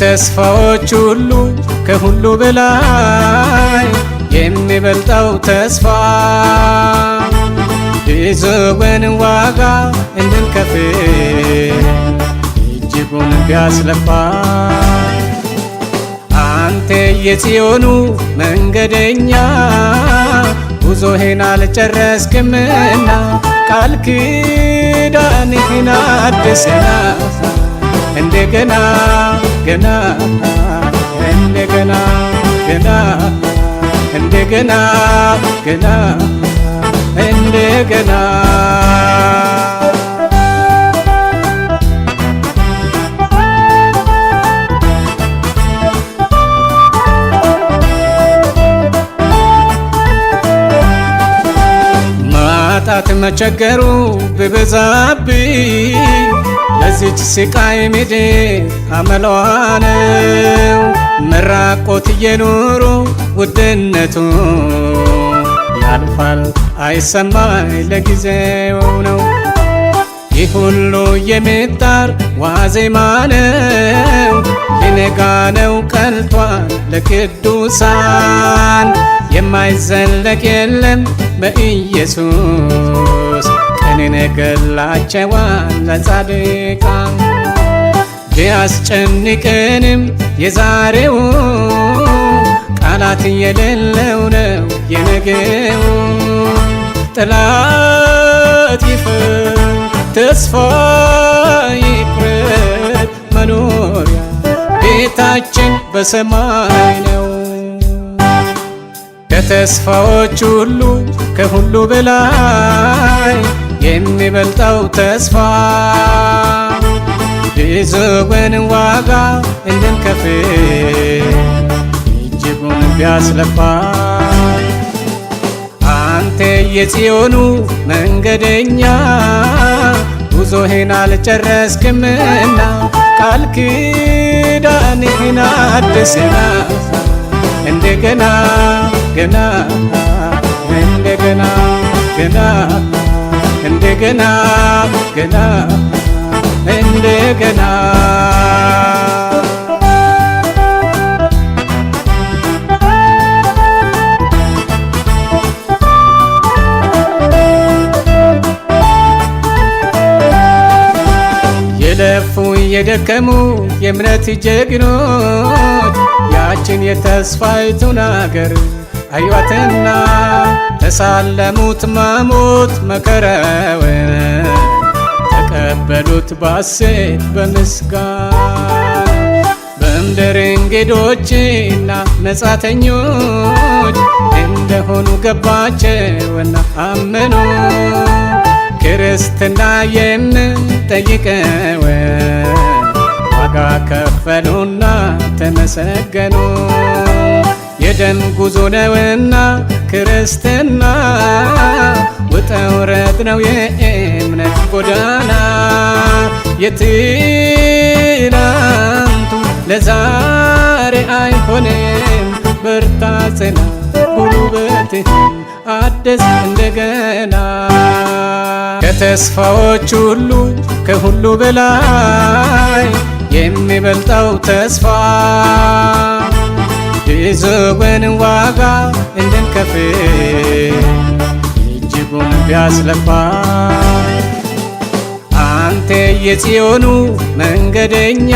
ከተስፋዎች ሁሉ ከሁሉ በላይ የሚበልጠው ተስፋ ብዙውን ዋጋ እንድንከፍል እጅጉን ቢያስለፋ አንተ የጽዮኑ መንገደኛ ጉዞህን አልጨረስክምና ቃል ኪዳንህን አድሰና እንደገና ገና እንደገና ገና እንደገና ገና እንደገና ማጣት መቸገሩ ቢበዛብኝ ለዚች ስቃይ ምድር አመሏ ነው። መራቆት የኑሮ ውድነቱ ያልፋል አይሰማኝ ለጊዜው ነው። ይህ ሁሉ የሚጣር ዋዜማ ነው። ሊነጋ ነው ቀልቷል ለቅዱሳን የማይዘለቅ የለም በኢየሱስ ቀን ነገላቸዋል ለጻድቃን ቢያስጨንቀንም የዛሬው ቃላት የሌለው ነው የነገው ጠላት ይፈር ተስፋ ይቁረጥ መኖሪያ ቤታችን በሰማይ ነው። ከተስፋዎች ሁሉ ከሁሉ በላይ የሚበልጠው ተስፋ ብዙውን ዋጋ እንድንከፍል እጅጉን ቢያስለፋ አንተ የጽዮኑ መንገደኛ ጉዞህን አልጨረስክምና ቃል ኪዳንህን አድሰና እንደገና ገና እንደገና ገና እንደገና ገና እንደገና የለፉ የደከሙ የእምነት ጀግኖች ያችን የተስፋይቱን አገር አዩአትና ተሳለሙት መሞት መከራውን ተቀበሉት ባሴት በምስጋና በምድር እንግዶችና መጻተኞች እንደሆኑ ገባቸውና አመኑ። ክርስትና የምንጠይቀውን ዋጋ ከፈሉና ተመሰገኑ። የደም ጉዞ ነውና ክርስትና ውጣ ውረድ ነው የእምነት ጎዳና የትላንቱ ለዛሬ አይሆንም በርታ ጽና ጉልበትህን አድስ እንደገና ከተስፋዎች ሁሉ ከሁሉ በላይ የሚበልጠው ተስፋ ብዙውን ዋጋ እንድንከፍል እጅጉን ቢያስለፋ አንተ የጽዮኑ መንገደኛ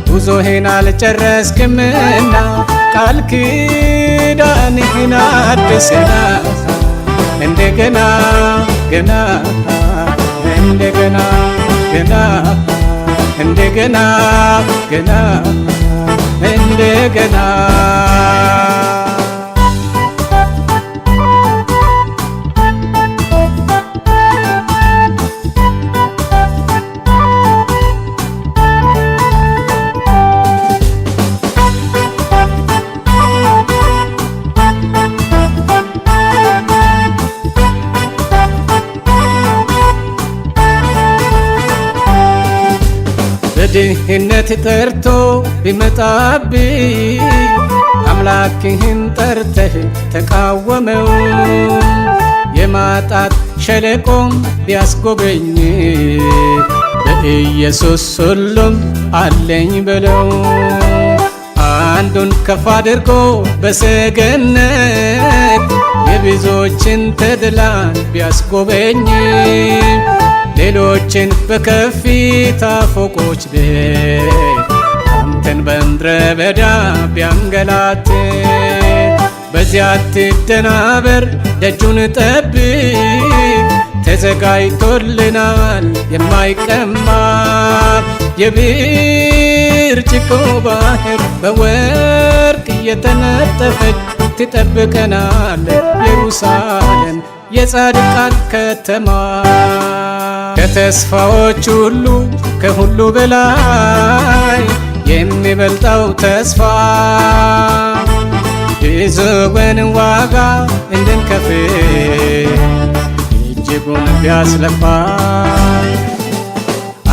ጉዞህን አልጨረስክምና ቃል ኪዳንህን አድሰና እንደገና ገና እንደገና ገና እንደገና ገና እንደገና በድህነት ጠርቶ ቢመጣብኝ አምላክህን ጠርተህ ተቃወመው። የማጣት ሸለቆም ቢያስጎበኝ ለኢየሱስ ሁሉም አለኝ በለው። አንዱን ከፍ አድርጎ በሰገነት የብዙዎችን ተድላን ቢያስጎበኝ ሌሎችን በከፍታ ፎቆች ቤት አንተን በምድረ በዳ ቢያንገላት በዚያ አትደናበር ደጁን ጠብቅ ተዘጋጅቶልናል የማይቀማ የብርጭቆ ባህር በወርቅ እየተነጠፈች ትጠብቀናል ኢየሩሳሌም የጻድቃን ከተማ። ከተስፋዎች ሁሉ ከሁሉ በላይ የሚበልጠው ተስፋ ብዙውን ዋጋ እንድንከፍል እጅጉን ቢያስለፋ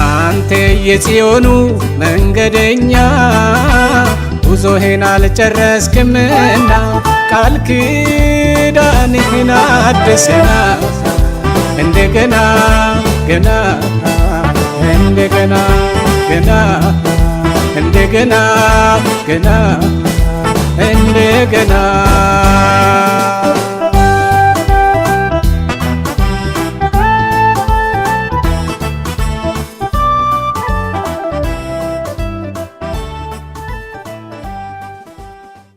አንተ የጽዮኑ መንገደኛ ጉዞህን አልጨረስክምና ቃል ኪዳንህን አድሰና እንደገና ገና እንደገና ገና እንደገና ገና እንደገና